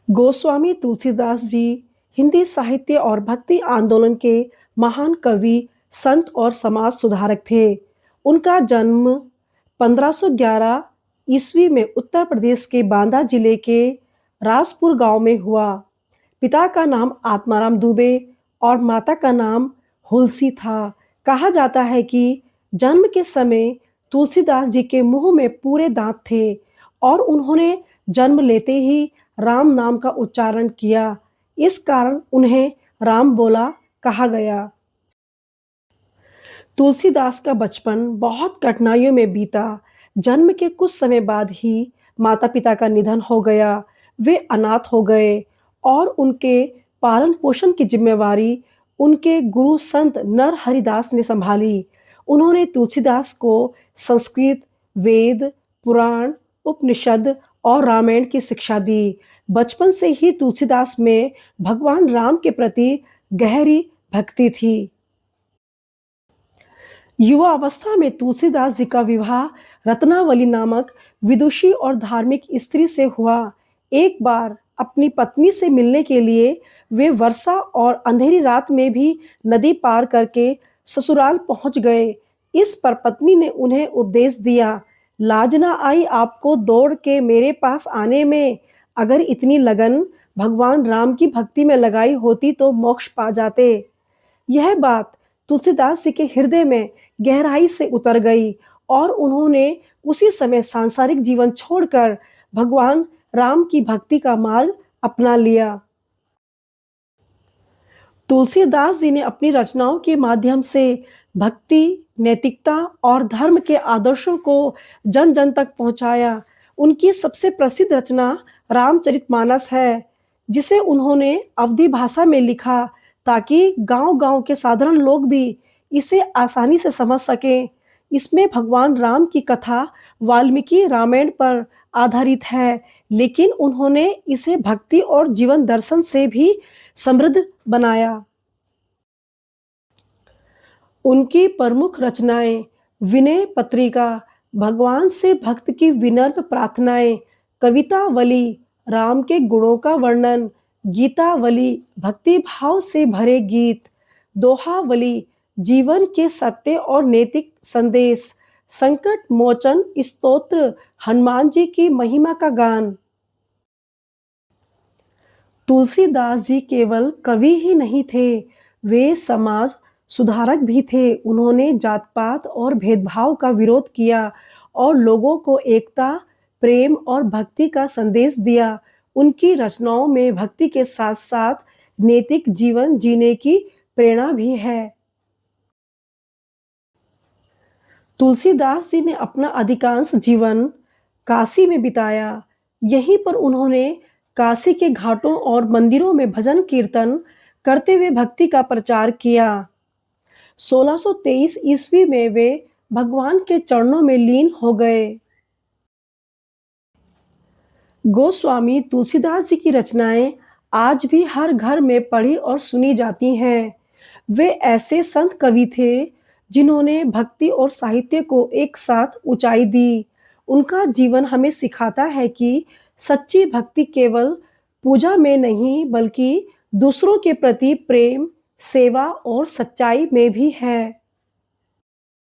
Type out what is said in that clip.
गोस्वामी तुलसीदास जी हिंदी साहित्य और भक्ति आंदोलन के महान कवि, संत और समाज सुधारक थे। उनका जन्म 1511 ईस्वी में उत्तर प्रदेश के बांदा जिले के राजपुर गांव में हुआ। पिता का नाम आत्माराम दुबे और माता का नाम हुलसी था। कहा जाता है कि जन्म के समय तुलसीदास जी के मुंह में पूरे दांत थे और उन्होंने जन्म लेते ही राम नाम का उच्चारण किया। इस कारण उन्हें राम बोला कहा गया। तुलसीदास का बचपन बहुत कठिनाइयों में बीता। जन्म के कुछ समय बाद ही माता पिता का निधन हो गया। वे अनाथ हो गए और उनके पालन पोषण की जिम्मेवारी उनके गुरु संत नर हरिदास ने संभाली। उन्होंने तुलसीदास को संस्कृत, वेद, पुराण, उपनिषद और रामायण की शिक्षा दी। बचपन से ही तुलसीदास में भगवान राम के प्रति गहरी भक्ति थी। युवा अवस्था में तुलसीदास जी का विवाह रत्नावली नामक विदुषी और धार्मिक स्त्री से हुआ। एक बार अपनी पत्नी से मिलने के लिए वे वर्षा और अंधेरी रात में भी नदी पार करके ससुराल पहुंच गए। इस पर पत्नी ने उन्हें उपदेश दिया, लाज ना आई आपको दौड़ के मेरे पास आने में। अगर इतनी लगन भगवान राम की भक्ति में लगाई होती तो मोक्ष पा जाते। यह बात तुलसीदास जी के हृदय में गहराई से उतर गई और उन्होंने उसी समय सांसारिक जीवन छोड़कर भगवान राम की भक्ति का मार्ग अपना लिया। तुलसीदास जी ने अपनी रचनाओं के माध्यम से भक्ति, नैतिकता और धर्म के आदर्शों को जन जन तक पहुंचाया। उनकी सबसे प्रसिद्ध रचना रामचरितमानस है, जिसे उन्होंने अवधी भाषा में लिखा ताकि गांव-गांव के साधारण लोग भी इसे आसानी से समझ सकें। इसमें भगवान राम की कथा वाल्मीकि रामायण पर आधारित है, लेकिन उन्होंने इसे भक्ति और जीवन दर्शन से भी समृद्ध बनाया। उनकी प्रमुख रचनाएं विनय पत्रिका, भगवान से भक्त की विनम्र प्रार्थनाएं, कवितावली, राम के गुणों का वर्णन, गीतावली, भक्ति भाव से भरे गीत, दोहावली, जीवन के सत्य और नैतिक संदेश, संकट मोचन स्तोत्र, हनुमान जी की महिमा का गान। तुलसीदास जी केवल कवि ही नहीं थे, वे समाज सुधारक भी थे। उन्होंने जात पात और भेदभाव का विरोध किया और लोगों को एकता, प्रेम और भक्ति का संदेश दिया। उनकी रचनाओं में भक्ति के साथ साथ नैतिक जीवन जीने की प्रेरणा भी है। तुलसीदास जी ने अपना अधिकांश जीवन काशी में बिताया। यहीं पर उन्होंने काशी के घाटों और मंदिरों में भजन कीर्तन करते हुए भक्ति का प्रचार किया। 1623 ईस्वी में वे भगवान के चरणों में लीन हो गए। गोस्वामी तुलसीदास जी की रचनाएं आज भी हर घर में पढ़ी और सुनी जाती हैं। वे ऐसे संत कवि थे जिन्होंने भक्ति और साहित्य को एक साथ ऊंचाई दी। उनका जीवन हमें सिखाता है कि सच्ची भक्ति केवल पूजा में नहीं बल्कि दूसरों के प्रति प्रेम, सेवा और सच्चाई में भी है।